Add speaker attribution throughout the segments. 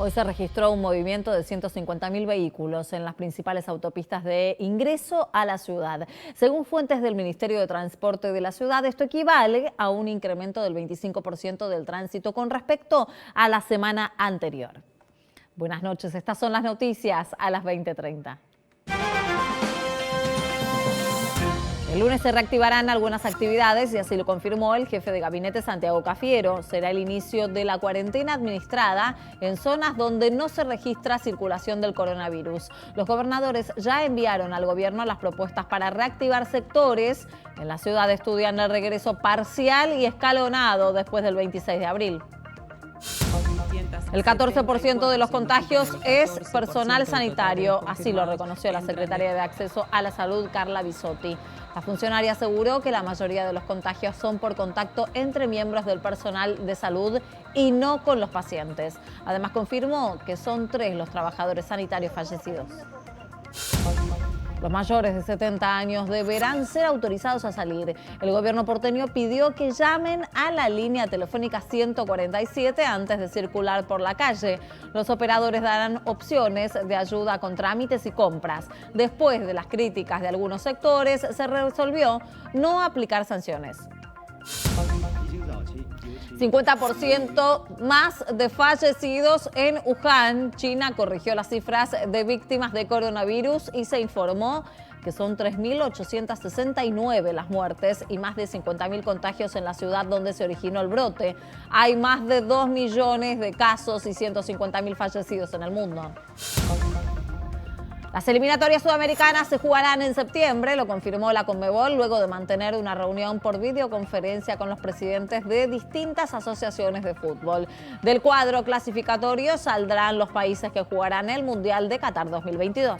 Speaker 1: Hoy se registró un movimiento de 150.000 vehículos en las principales autopistas de ingreso a la ciudad. Según fuentes del Ministerio de Transporte de la ciudad, esto equivale a un incremento del 25% del tránsito con respecto a la semana anterior. Buenas noches, estas son las noticias a las 20:30. El lunes se reactivarán algunas actividades y así lo confirmó el jefe de gabinete Santiago Cafiero. Será el inicio de la cuarentena administrada en zonas donde no se registra circulación del coronavirus. Los gobernadores ya enviaron al gobierno las propuestas para reactivar sectores. En la ciudad estudian el regreso parcial y escalonado después del 26 de abril. El 14% de los contagios es personal sanitario, así lo reconoció la secretaria de Acceso a la Salud, Carla Bisotti. La funcionaria aseguró que la mayoría de los contagios son por contacto entre miembros del personal de salud y no con los pacientes. Además confirmó que son 3 los trabajadores sanitarios fallecidos. Los mayores de 70 años deberán ser autorizados a salir. El gobierno porteño pidió que llamen a la línea telefónica 147 antes de circular por la calle. Los operadores darán opciones de ayuda con trámites y compras. Después de las críticas de algunos sectores, se resolvió no aplicar sanciones. 50% más de fallecidos en Wuhan. China corrigió las cifras de víctimas de coronavirus y se informó que son 3.869 las muertes y más de 50.000 contagios en la ciudad donde se originó el brote. Hay más de 2 millones de casos y 150.000 fallecidos en el mundo. Las eliminatorias sudamericanas se jugarán en septiembre, lo confirmó la Conmebol luego de mantener una reunión por videoconferencia con los presidentes de distintas asociaciones de fútbol. Del cuadro clasificatorio saldrán los países que jugarán el Mundial de Qatar 2022.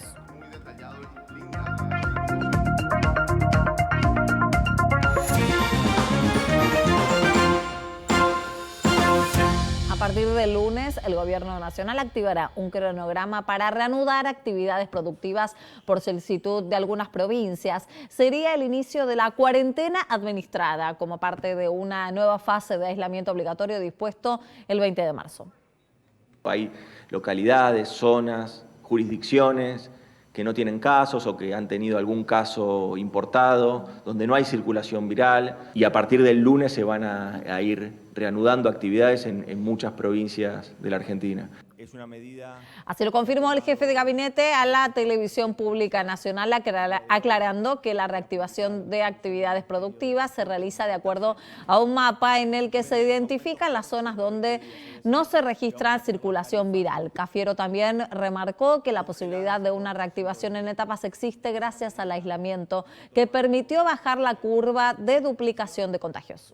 Speaker 1: A partir del lunes, el Gobierno Nacional activará un cronograma para reanudar actividades productivas por solicitud de algunas provincias. Sería el inicio de la cuarentena administrada como parte de una nueva fase de aislamiento obligatorio dispuesto el 20 de marzo.
Speaker 2: Hay localidades, zonas, jurisdicciones que no tienen casos o que han tenido algún caso importado, donde no hay circulación viral, y a partir del lunes se van a ir reanudando actividades en muchas provincias de la Argentina. Es una medida...
Speaker 1: Así lo confirmó el jefe de gabinete a la Televisión Pública Nacional, aclarando que la reactivación de actividades productivas se realiza de acuerdo a un mapa en el que se identifican las zonas donde no se registra circulación viral. Cafiero también remarcó que la posibilidad de una reactivación en etapas existe gracias al aislamiento que permitió bajar la curva de duplicación de contagios.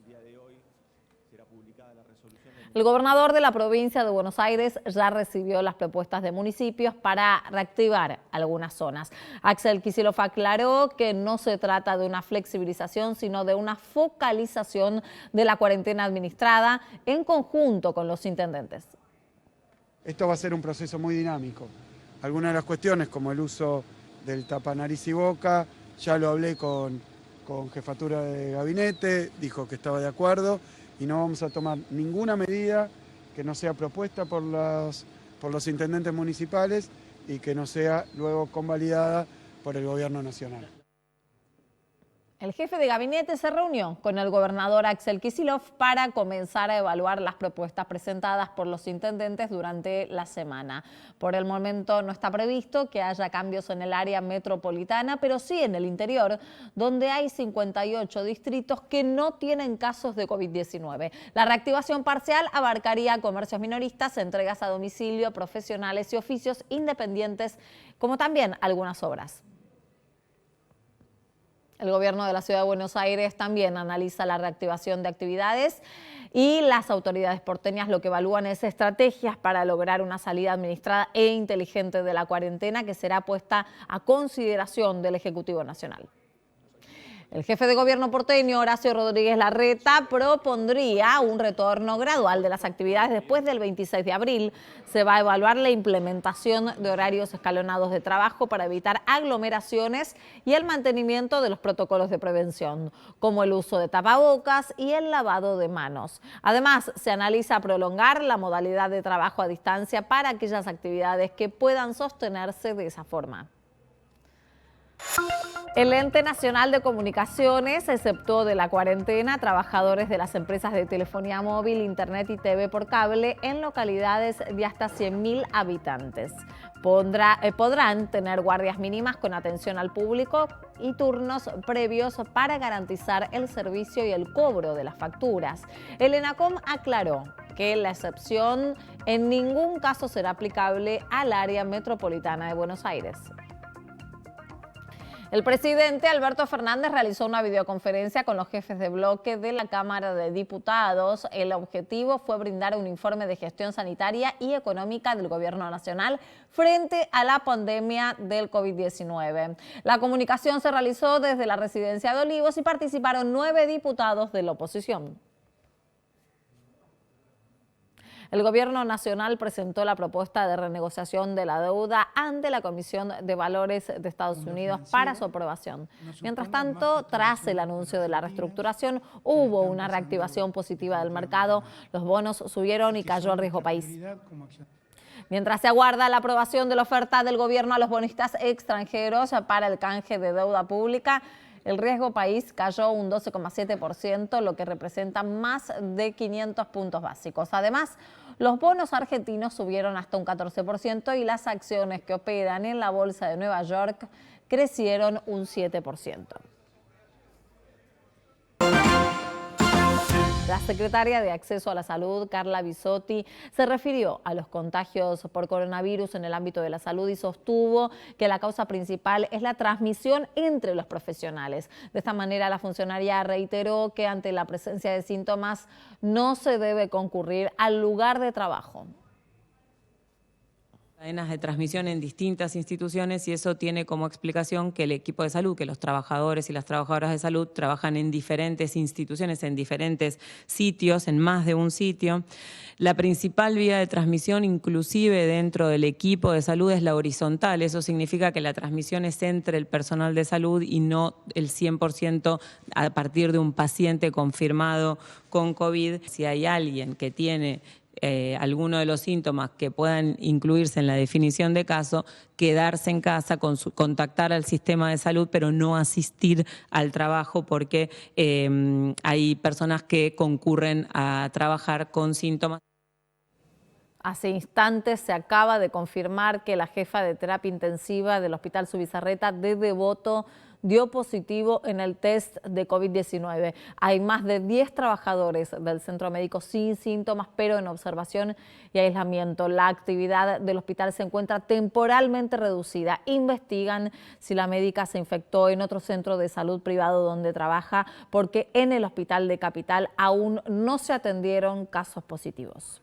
Speaker 1: El gobernador de la provincia de Buenos Aires ya recibió las propuestas de municipios para reactivar algunas zonas. Axel Kicillof aclaró que no se trata de una flexibilización, sino de una focalización de la cuarentena administrada en conjunto con los intendentes.
Speaker 3: Esto va a ser un proceso muy dinámico. Algunas de las cuestiones, como el uso del tapa nariz y boca, ya lo hablé con jefatura de gabinete, dijo que estaba de acuerdo. Y no vamos a tomar ninguna medida que no sea propuesta por los intendentes municipales y que no sea luego convalidada por el gobierno nacional.
Speaker 1: El jefe de gabinete se reunió con el gobernador Axel Kicillof para comenzar a evaluar las propuestas presentadas por los intendentes durante la semana. Por el momento no está previsto que haya cambios en el área metropolitana, pero sí en el interior, donde hay 58 distritos que no tienen casos de COVID-19. La reactivación parcial abarcaría comercios minoristas, entregas a domicilio, profesionales y oficios independientes, como también algunas obras. El gobierno de la Ciudad de Buenos Aires también analiza la reactivación de actividades y las autoridades porteñas lo que evalúan es estrategias para lograr una salida administrada e inteligente de la cuarentena que será puesta a consideración del Ejecutivo Nacional. El jefe de gobierno porteño, Horacio Rodríguez Larreta, propondría un retorno gradual de las actividades después del 26 de abril. Se va a evaluar la implementación de horarios escalonados de trabajo para evitar aglomeraciones y el mantenimiento de los protocolos de prevención, como el uso de tapabocas y el lavado de manos. Además, se analiza prolongar la modalidad de trabajo a distancia para aquellas actividades que puedan sostenerse de esa forma. El Ente Nacional de Comunicaciones exceptó de la cuarentena a trabajadores de las empresas de telefonía móvil, internet y TV por cable en localidades de hasta 100.000 habitantes. Podrán tener guardias mínimas con atención al público y turnos previos para garantizar el servicio y el cobro de las facturas. El ENACOM aclaró que la excepción en ningún caso será aplicable al área metropolitana de Buenos Aires. El presidente Alberto Fernández realizó una videoconferencia con los jefes de bloque de la Cámara de Diputados. El objetivo fue brindar un informe de gestión sanitaria y económica del Gobierno Nacional frente a la pandemia del COVID-19. La comunicación se realizó desde la residencia de Olivos y participaron 9 diputados de la oposición. El Gobierno Nacional presentó la propuesta de renegociación de la deuda ante la Comisión de Valores de Estados Unidos para su aprobación. Mientras tanto, tras el anuncio de la reestructuración, hubo una reactivación positiva del mercado. Los bonos subieron y cayó el riesgo país. Mientras se aguarda la aprobación de la oferta del gobierno a los bonistas extranjeros para el canje de deuda pública, el riesgo país cayó un 12,7%, lo que representa más de 500 puntos básicos. Además, los bonos argentinos subieron hasta un 14% y las acciones que operan en la Bolsa de Nueva York crecieron un 7%. La secretaria de Acceso a la Salud, Carla Bisotti, se refirió a los contagios por coronavirus en el ámbito de la salud y sostuvo que la causa principal es la transmisión entre los profesionales. De esta manera, la funcionaria reiteró que ante la presencia de síntomas no se debe concurrir al lugar de trabajo.
Speaker 4: Cadenas de transmisión en distintas instituciones y eso tiene como explicación que el equipo de salud, que los trabajadores y las trabajadoras de salud trabajan en diferentes instituciones, en diferentes sitios, en más de un sitio. La principal vía de transmisión, inclusive dentro del equipo de salud, es la horizontal. Eso significa que la transmisión es entre el personal de salud y no el 100% a partir de un paciente confirmado con COVID. Si hay alguien que tiene alguno de los síntomas que puedan incluirse en la definición de caso, quedarse en casa, contactar al sistema de salud, pero no asistir al trabajo porque hay personas que concurren a trabajar con síntomas.
Speaker 1: Hace instantes se acaba de confirmar que la jefa de terapia intensiva del Hospital Subizarreta de Devoto dio positivo en el test de COVID-19. Hay más de 10 trabajadores del centro médico sin síntomas, pero en observación y aislamiento. La actividad del hospital se encuentra temporalmente reducida. Investigan si la médica se infectó en otro centro de salud privado donde trabaja, porque en el hospital de Capital aún no se atendieron casos positivos.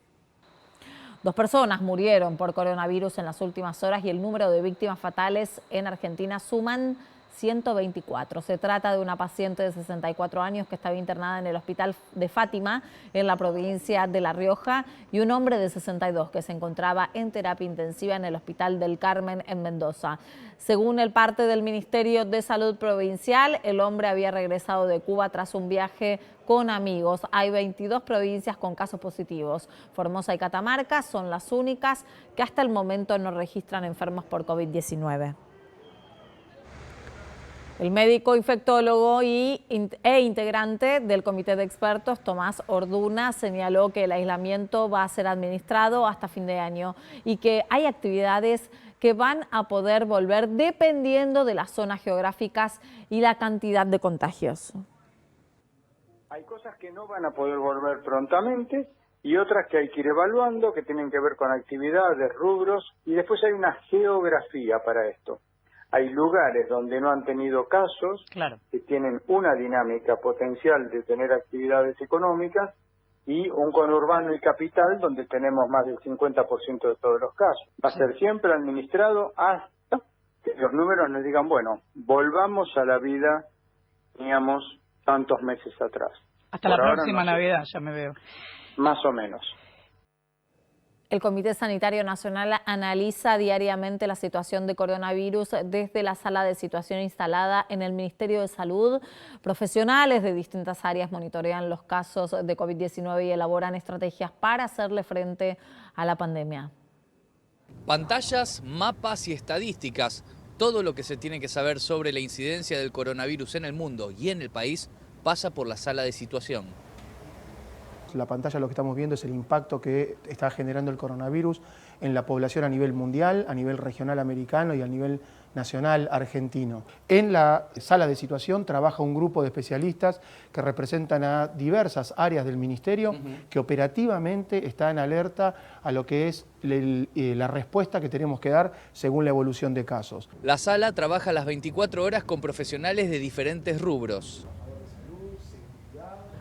Speaker 1: 2 personas murieron por coronavirus en las últimas horas y el número de víctimas fatales en Argentina suman 124. Se trata de una paciente de 64 años que estaba internada en el hospital de Fátima, en la provincia de La Rioja, y un hombre de 62 que se encontraba en terapia intensiva en el Hospital del Carmen, en Mendoza. Según el parte del Ministerio de Salud Provincial, el hombre había regresado de Cuba tras un viaje con amigos. Hay 22 provincias con casos positivos. Formosa y Catamarca son las únicas que hasta el momento no registran enfermos por COVID-19. El médico infectólogo e integrante del comité de expertos, Tomás Orduna, señaló que el aislamiento va a ser administrado hasta fin de año y que hay actividades que van a poder volver dependiendo de las zonas geográficas y la cantidad de contagios.
Speaker 5: Hay cosas que no van a poder volver prontamente y otras que hay que ir evaluando, que tienen que ver con actividades, rubros, y después hay una geografía para esto. Hay lugares donde no han tenido casos, que tienen una dinámica potencial de tener actividades económicas, y un conurbano y capital donde tenemos más del 50% de todos los casos. Va a ser siempre administrado hasta que los números nos digan, bueno, volvamos a la vida teníamos tantos meses atrás.
Speaker 6: Hasta
Speaker 5: Por
Speaker 6: la
Speaker 5: ahora
Speaker 6: próxima
Speaker 5: no sé.
Speaker 6: Navidad, ya me veo.
Speaker 5: Más o menos.
Speaker 1: El Comité Sanitario Nacional analiza diariamente la situación de coronavirus desde la sala de situación instalada en el Ministerio de Salud. Profesionales de distintas áreas monitorean los casos de COVID-19 y elaboran estrategias para hacerle frente a la pandemia.
Speaker 7: Pantallas, mapas y estadísticas. Todo lo que se tiene que saber sobre la incidencia del coronavirus en el mundo y en el país pasa por la sala de situación.
Speaker 8: La pantalla lo que estamos viendo es el impacto que está generando el coronavirus en la población a nivel mundial, a nivel regional americano y a nivel nacional argentino. En la sala de situación trabaja un grupo de especialistas que representan a diversas áreas del ministerio que operativamente están alerta a lo que es la respuesta que tenemos que dar según la evolución de casos.
Speaker 7: La sala trabaja las 24 horas con profesionales de diferentes rubros.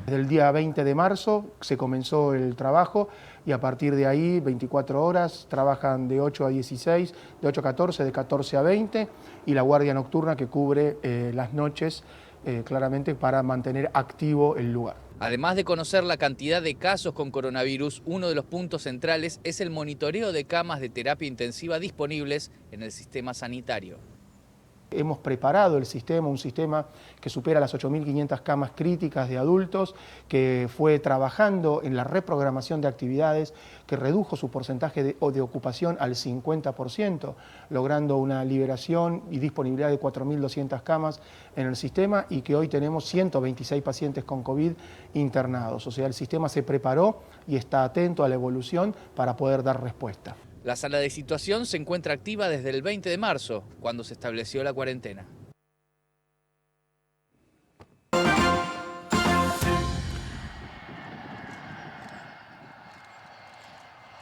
Speaker 8: Desde el día 20 de marzo se comenzó el trabajo y a partir de ahí 24 horas trabajan de 8 a 16, de 8 a 14, de 14 a 20 y la guardia nocturna que cubre las noches claramente para mantener activo el lugar.
Speaker 7: Además de conocer la cantidad de casos con coronavirus, uno de los puntos centrales es el monitoreo de camas de terapia intensiva disponibles en el sistema sanitario.
Speaker 8: Hemos preparado el sistema, un sistema que supera las 8.500 camas críticas de adultos, que fue trabajando en la reprogramación de actividades, que redujo su porcentaje de ocupación al 50%, logrando una liberación y disponibilidad de 4.200 camas en el sistema y que hoy tenemos 126 pacientes con COVID internados. O sea, el sistema se preparó y está atento a la evolución para poder dar respuesta.
Speaker 7: La sala de situación se encuentra activa desde el 20 de marzo, cuando se estableció la cuarentena.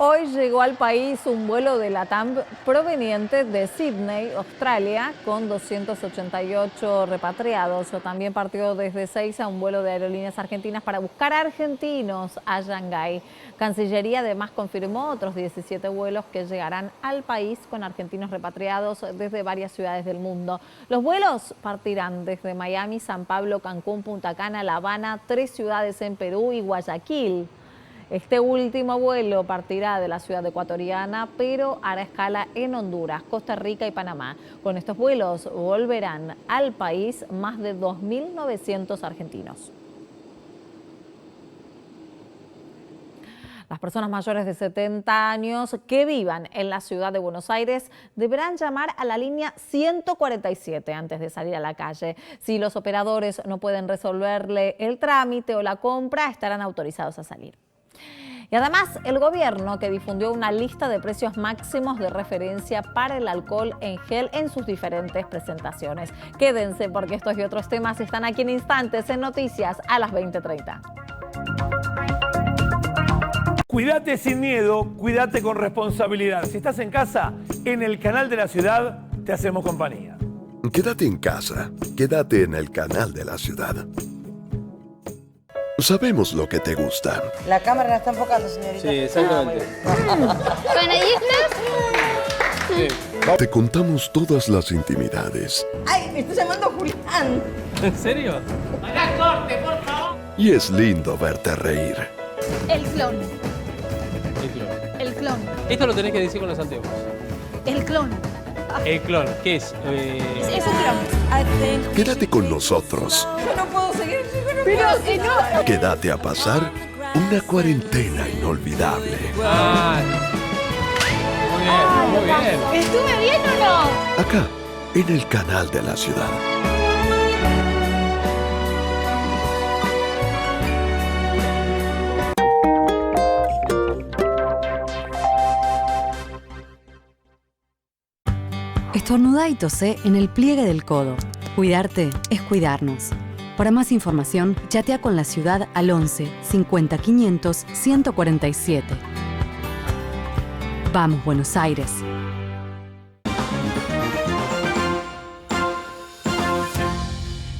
Speaker 1: Hoy llegó al país un vuelo de LATAM proveniente de Sydney, Australia, con 288 repatriados. También partió desde Ezeiza un vuelo de Aerolíneas Argentinas para buscar argentinos a Shanghái. Cancillería además confirmó otros 17 vuelos que llegarán al país con argentinos repatriados desde varias ciudades del mundo. Los vuelos partirán desde Miami, San Pablo, Cancún, Punta Cana, La Habana, 3 ciudades en Perú y Guayaquil. Este último vuelo partirá de la ciudad ecuatoriana, pero hará escala en Honduras, Costa Rica y Panamá. Con estos vuelos volverán al país más de 2.900 argentinos. Las personas mayores de 70 años que vivan en la ciudad de Buenos Aires deberán llamar a la línea 147 antes de salir a la calle. Si los operadores no pueden resolverle el trámite o la compra, estarán autorizados a salir. Y además, el gobierno que difundió una lista de precios máximos de referencia para el alcohol en gel en sus diferentes presentaciones. Quédense porque estos y otros temas están aquí en instantes en Noticias a las 20:30.
Speaker 9: Cuídate sin miedo, cuídate con responsabilidad. Si estás en casa, en el canal de la ciudad, te hacemos compañía.
Speaker 10: Quédate en casa, quédate en el canal de la ciudad. Sabemos lo que te gusta.
Speaker 11: La cámara la está enfocando, señorita.
Speaker 12: Sí, exactamente.
Speaker 10: Sí. Te contamos todas las intimidades.
Speaker 11: ¡Ay, me está llamando Julián!
Speaker 12: ¿En serio?
Speaker 11: ¡Haga corte, por favor!
Speaker 10: Y es lindo verte reír.
Speaker 13: El clon.
Speaker 12: El clon.
Speaker 13: El clon.
Speaker 12: Esto lo tenés que decir con los anteojos.
Speaker 13: El clon.
Speaker 12: El clon, ¿qué es?
Speaker 13: Es un clon.
Speaker 10: Quédate con nosotros.
Speaker 11: Yo no puedo seguir,
Speaker 13: Pero no.
Speaker 10: Quédate a pasar una cuarentena inolvidable.
Speaker 12: Muy bien.
Speaker 13: ¿Estuve bien o no?
Speaker 10: Acá, en el canal de la ciudad.
Speaker 14: Estornudá y tosé en el pliegue del codo. Cuidarte es cuidarnos. Para más información, chatea con la ciudad al 11 50 500 147. Vamos, Buenos Aires.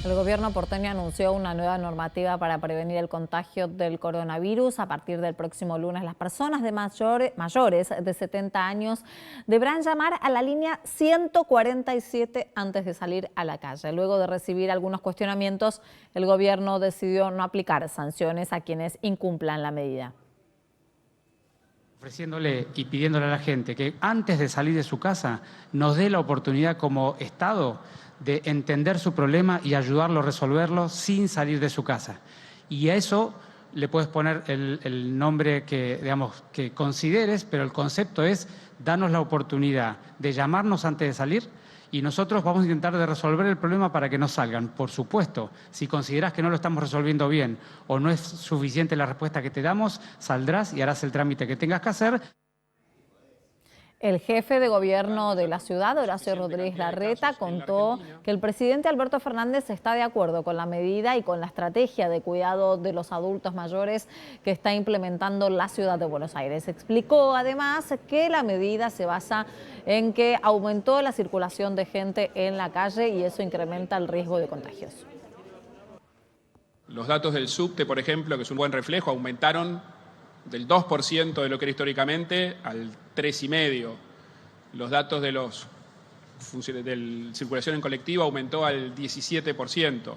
Speaker 1: El gobierno porteño anunció una nueva normativa para prevenir el contagio del coronavirus. A partir del próximo lunes, las personas de mayores de 70 años deberán llamar a la línea 147 antes de salir a la calle. Luego de recibir algunos cuestionamientos, el gobierno decidió no aplicar sanciones a quienes incumplan la medida.
Speaker 6: Ofreciéndole y pidiéndole a la gente que antes de salir de su casa nos dé la oportunidad como Estado de entender su problema y ayudarlo a resolverlo sin salir de su casa. Y a eso le puedes poner el nombre que, digamos, que consideres, pero el concepto es darnos la oportunidad de llamarnos antes de salir y nosotros vamos a intentar de resolver el problema para que no salgan. Por supuesto, si consideras que no lo estamos resolviendo bien o no es suficiente la respuesta que te damos, saldrás y harás el trámite que tengas que hacer.
Speaker 1: El jefe de gobierno de la ciudad, Horacio Rodríguez Larreta, contó que el presidente Alberto Fernández está de acuerdo con la medida y con la estrategia de cuidado de los adultos mayores que está implementando la ciudad de Buenos Aires. Explicó además que la medida se basa en que aumentó la circulación de gente en la calle y eso incrementa el riesgo de contagios.
Speaker 15: Los datos del subte, por ejemplo, que es un buen reflejo, aumentaron del 2% de lo que era históricamente al 3,5%. Los datos de la circulación en colectivo aumentó al 17%.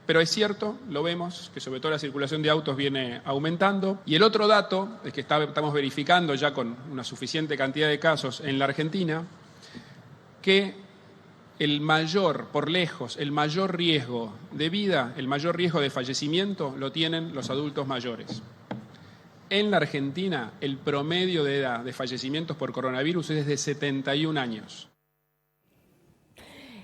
Speaker 15: Pero es cierto, lo vemos, que sobre todo la circulación de autos viene aumentando. Y el otro dato es que estamos verificando ya con una suficiente cantidad de casos en la Argentina, que el mayor, por lejos, el mayor riesgo de vida, el mayor riesgo de fallecimiento lo tienen los adultos mayores. En la Argentina, el promedio de edad de fallecimientos por coronavirus es de 71 años.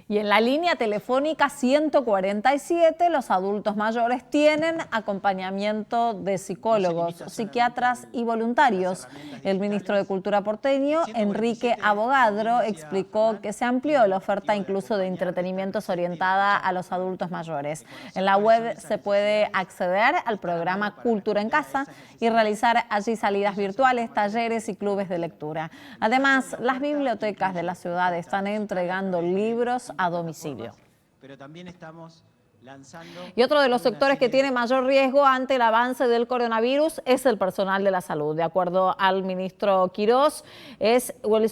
Speaker 1: Y en la línea telefónica 147, los adultos mayores tienen acompañamiento de psicólogos, psiquiatras y voluntarios. El ministro de Cultura porteño, Enrique Abogadro, explicó que se amplió la oferta incluso de entretenimientos orientada a los adultos mayores. En la web se puede acceder al programa Cultura en Casa y realizar allí salidas virtuales, talleres y clubes de lectura. Además, las bibliotecas de la ciudad están entregando libros a domicilio.
Speaker 16: Pero también estamos lanzando...
Speaker 1: Y otro de los sectores que tiene mayor riesgo ante el avance del coronavirus es el personal de la salud. De acuerdo al ministro Quirós, es el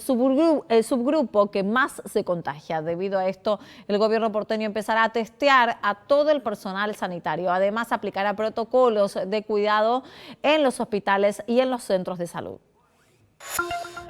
Speaker 1: subgrupo que más se contagia. Debido a esto, el gobierno porteño empezará a testear a todo el personal sanitario. Además, aplicará protocolos de cuidado en los hospitales y en los centros de salud.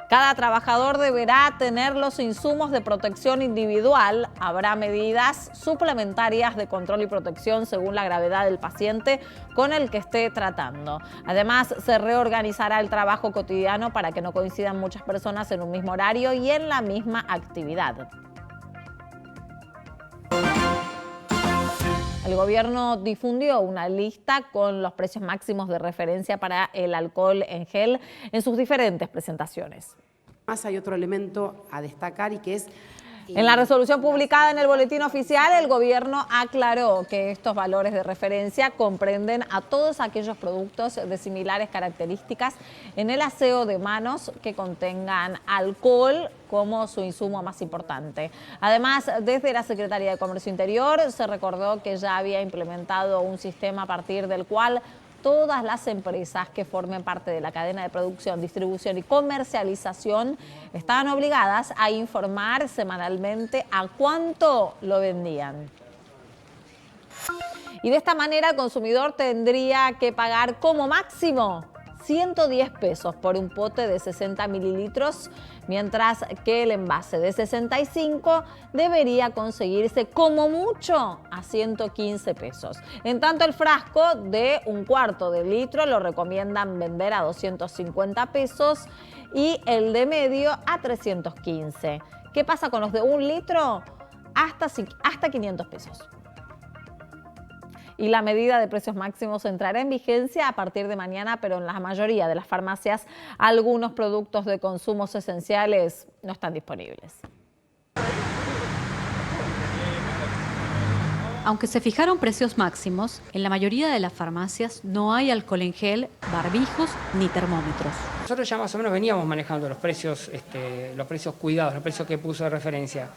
Speaker 1: Cada trabajador deberá tener los insumos de protección individual. Habrá medidas suplementarias de control y protección según la gravedad del paciente con el que esté tratando. Además, se reorganizará el trabajo cotidiano para que no coincidan muchas personas en un mismo horario y en la misma actividad. El gobierno difundió una lista con los precios máximos de referencia para el alcohol en gel en sus diferentes presentaciones.
Speaker 17: Más hay otro elemento a destacar y que es...
Speaker 1: En la resolución publicada en el Boletín Oficial, el gobierno aclaró que estos valores de referencia comprenden a todos aquellos productos de similares características en el aseo de manos que contengan alcohol como su insumo más importante. Además, desde la Secretaría de Comercio Interior se recordó que ya había implementado un sistema a partir del cual todas las empresas que formen parte de la cadena de producción, distribución y comercialización estaban obligadas a informar semanalmente a cuánto lo vendían. Y de esta manera el consumidor tendría que pagar como máximo 110 pesos por un pote de 60 mililitros, mientras que el envase de 65 debería conseguirse como mucho a 115 pesos. En tanto, el frasco de un cuarto de litro lo recomiendan vender a 250 pesos y el de medio a 315. ¿Qué pasa con los de un litro? Hasta 500 pesos. Y la medida de precios máximos entrará en vigencia a partir de mañana, pero en la mayoría de las farmacias algunos productos de consumos esenciales no están disponibles.
Speaker 14: Aunque se fijaron precios máximos, en la mayoría de las farmacias no hay alcohol en gel, barbijos ni termómetros.
Speaker 18: Nosotros ya más o menos veníamos manejando los precios cuidados, los precios que puso de referencia.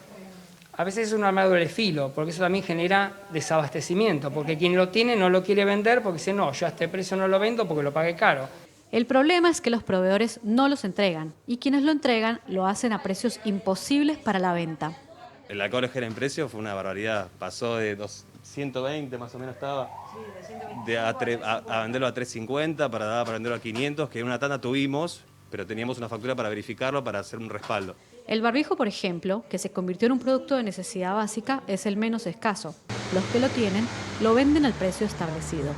Speaker 18: a veces es un arma de doble filo, porque eso también genera desabastecimiento, porque quien lo tiene no lo quiere vender porque dice, no, yo a este precio no lo vendo porque lo pagué caro.
Speaker 19: El problema es que los proveedores no los entregan y quienes lo entregan lo hacen a precios imposibles para la venta.
Speaker 20: El alcohol en precio fue una barbaridad, pasó de 120 más o menos estaba, a venderlo a 350 para venderlo a 500, que una tanda tuvimos, pero teníamos una factura para verificarlo, para hacer un respaldo.
Speaker 19: El barbijo, por ejemplo, que se convirtió en un producto de necesidad básica, es el menos escaso. Los que lo tienen lo venden al precio establecido.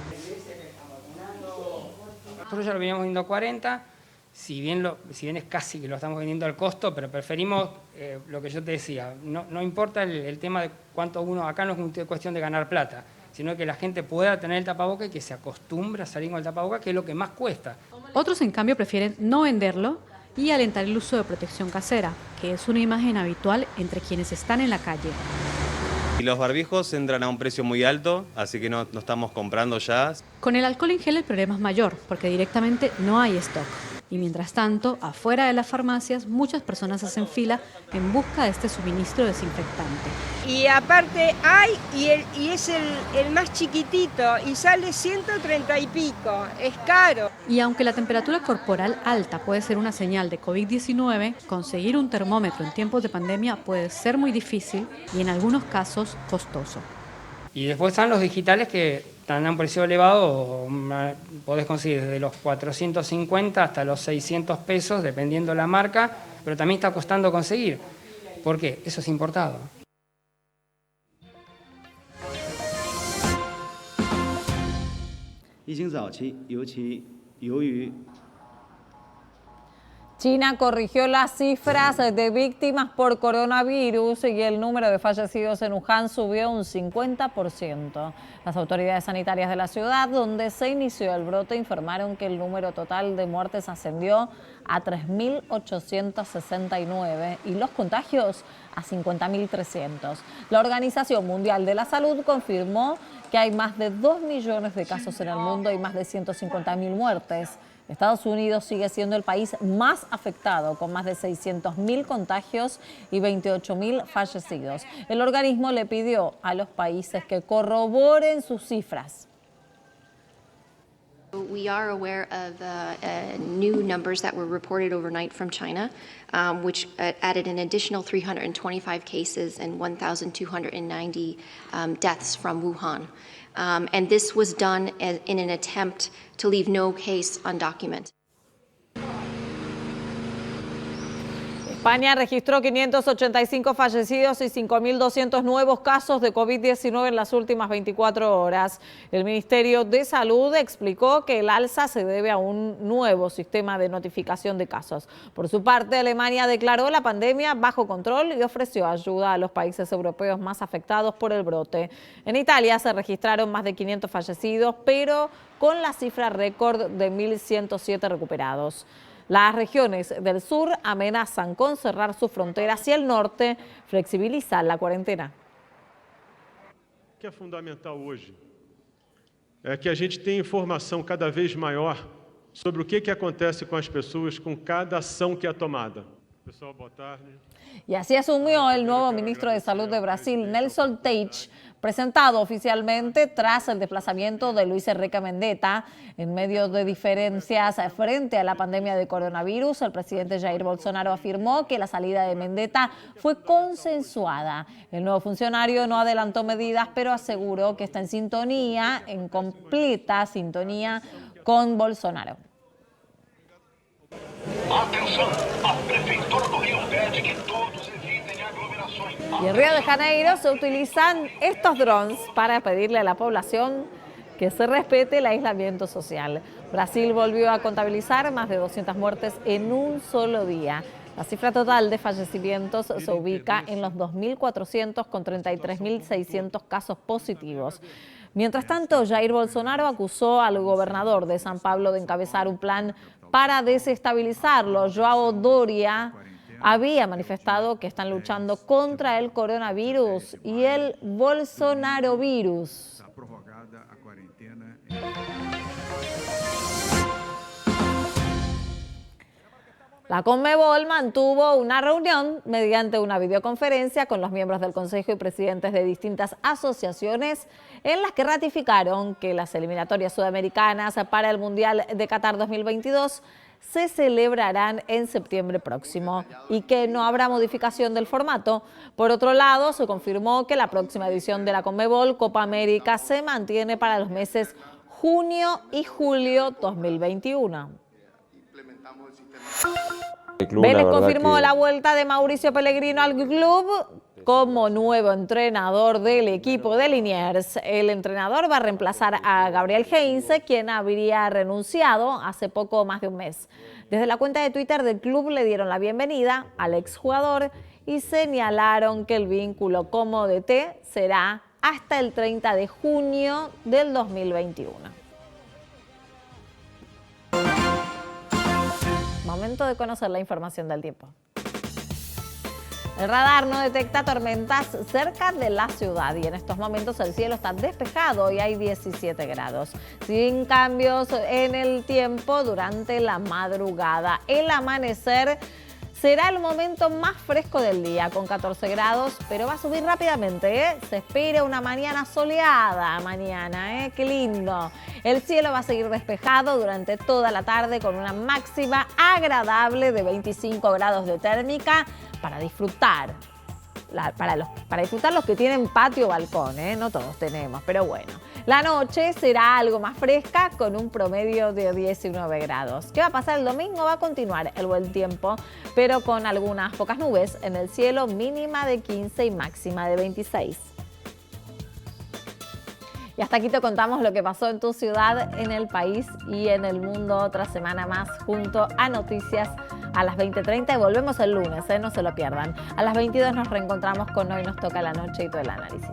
Speaker 18: Nosotros ya lo veníamos vendiendo a 40, si bien es casi que lo estamos vendiendo al costo, pero preferimos lo que yo te decía, no importa el tema de cuánto uno, acá no es cuestión de ganar plata, sino que la gente pueda tener el tapaboca y que se acostumbre a salir con el tapaboca, que es lo que más cuesta.
Speaker 19: Otros, en cambio, prefieren no venderlo y alentar el uso de protección casera, que es una imagen habitual entre quienes están en la calle.
Speaker 20: Y los barbijos entran a un precio muy alto, así que no estamos comprando ya.
Speaker 19: Con el alcohol en gel el problema es mayor, porque directamente no hay stock. Y mientras tanto, afuera de las farmacias, muchas personas hacen fila en busca de este suministro desinfectante.
Speaker 21: Y aparte hay, y es el más chiquitito, y sale 130 y pico, es caro.
Speaker 19: Y aunque la temperatura corporal alta puede ser una señal de COVID-19, conseguir un termómetro en tiempos de pandemia puede ser muy difícil y en algunos casos costoso.
Speaker 18: Y después están los digitales que están a un precio elevado, podés conseguir desde los 450 hasta los 600 pesos, dependiendo de la marca, pero también está costando conseguir. ¿Por qué? Eso es importado.
Speaker 1: China corrigió las cifras de víctimas por coronavirus y el número de fallecidos en Wuhan subió un 50%. Las autoridades sanitarias de la ciudad, donde se inició el brote, informaron que el número total de muertes ascendió a 3.869 y los contagios a 50.300. La Organización Mundial de la Salud confirmó que hay más de 2 millones de casos en el mundo y más de 150.000 muertes. Estados Unidos sigue siendo el país más afectado, con más de 600.000 contagios y 28.000 fallecidos. El organismo le pidió a los países que corroboren sus cifras.
Speaker 22: We are aware of new numbers that were reported overnight from China, which added an additional 325 cases and 1,290 deaths from Wuhan. And this was done in an attempt to leave no case undocumented.
Speaker 1: España registró 585 fallecidos y 5.200 nuevos casos de COVID-19 en las últimas 24 horas. El Ministerio de Salud explicó que el alza se debe a un nuevo sistema de notificación de casos. Por su parte, Alemania declaró la pandemia bajo control y ofreció ayuda a los países europeos más afectados por el brote. En Italia se registraron más de 500 fallecidos, pero con la cifra récord de 1.107 recuperados. Las regiones del sur amenazan con cerrar sus fronteras y el norte flexibiliza la cuarentena.
Speaker 23: O que é fundamental hoje é que a gente tenha informação cada vez maior sobre o que acontece com as pessoas com cada ação que é tomada. Pessoal, boa tarde.
Speaker 1: Y así asumió el nuevo ministro de Salud de Brasil, Nelson Teich, presentado oficialmente tras el desplazamiento de Luis Enrique Mandetta. En medio de diferencias frente a la pandemia de coronavirus, el presidente Jair Bolsonaro afirmó que la salida de Mandetta fue consensuada. El nuevo funcionario no adelantó medidas, pero aseguró que está en sintonía, en completa sintonía con Bolsonaro.
Speaker 24: Atenção, a Prefeitura do Rio pede que todos evitem aglomerações.
Speaker 1: Y en Río de Janeiro se utilizan estos drones para pedirle a la población que se respete el aislamiento social. Brasil volvió a contabilizar más de 200 muertes en un solo día. La cifra total de fallecimientos se ubica en los 2.400 con 33.600 casos positivos. Mientras tanto, Jair Bolsonaro acusó al gobernador de San Pablo de encabezar un plan para desestabilizarlo. João Doria había manifestado que están luchando contra el coronavirus y el Bolsonarovirus. La Conmebol mantuvo una reunión mediante una videoconferencia con los miembros del Consejo y presidentes de distintas asociaciones en las que ratificaron que las eliminatorias sudamericanas para el Mundial de Qatar 2022 se celebrarán en septiembre próximo y que no habrá modificación del formato. Por otro lado, se confirmó que la próxima edición de la Conmebol Copa América se mantiene para los meses junio y julio 2021. Vélez confirmó la vuelta de Mauricio Pellegrino al club como nuevo entrenador del equipo de Liniers. El entrenador va a reemplazar a Gabriel Heinze, quien habría renunciado hace poco más de un mes. Desde la cuenta de Twitter del club le dieron la bienvenida al exjugador y señalaron que el vínculo como DT será hasta el 30 de junio del 2021. Momento de conocer la información del tiempo. El radar no detecta tormentas cerca de la ciudad y en estos momentos el cielo está despejado y hay 17 grados. Sin cambios en el tiempo durante la madrugada. El amanecer será el momento más fresco del día con 14 grados, pero va a subir rápidamente, ¿eh? Se espera una mañana soleada mañana, ¿eh? ¡Qué lindo! El cielo va a seguir despejado durante toda la tarde con una máxima agradable de 25 grados de térmica para disfrutar. Para disfrutar los que tienen patio o balcón, ¿eh? No todos tenemos, pero bueno. La noche será algo más fresca con un promedio de 19 grados. ¿Qué va a pasar el domingo? Va a continuar el buen tiempo, pero con algunas pocas nubes en el cielo, mínima de 15 y máxima de 26. Y hasta aquí te contamos lo que pasó en tu ciudad, en el país y en el mundo. Otra semana más junto a Noticias a las 20:30 y volvemos el lunes, no se lo pierdan. A las 22 nos reencontramos con Hoy Nos Toca la Noche y todo el análisis.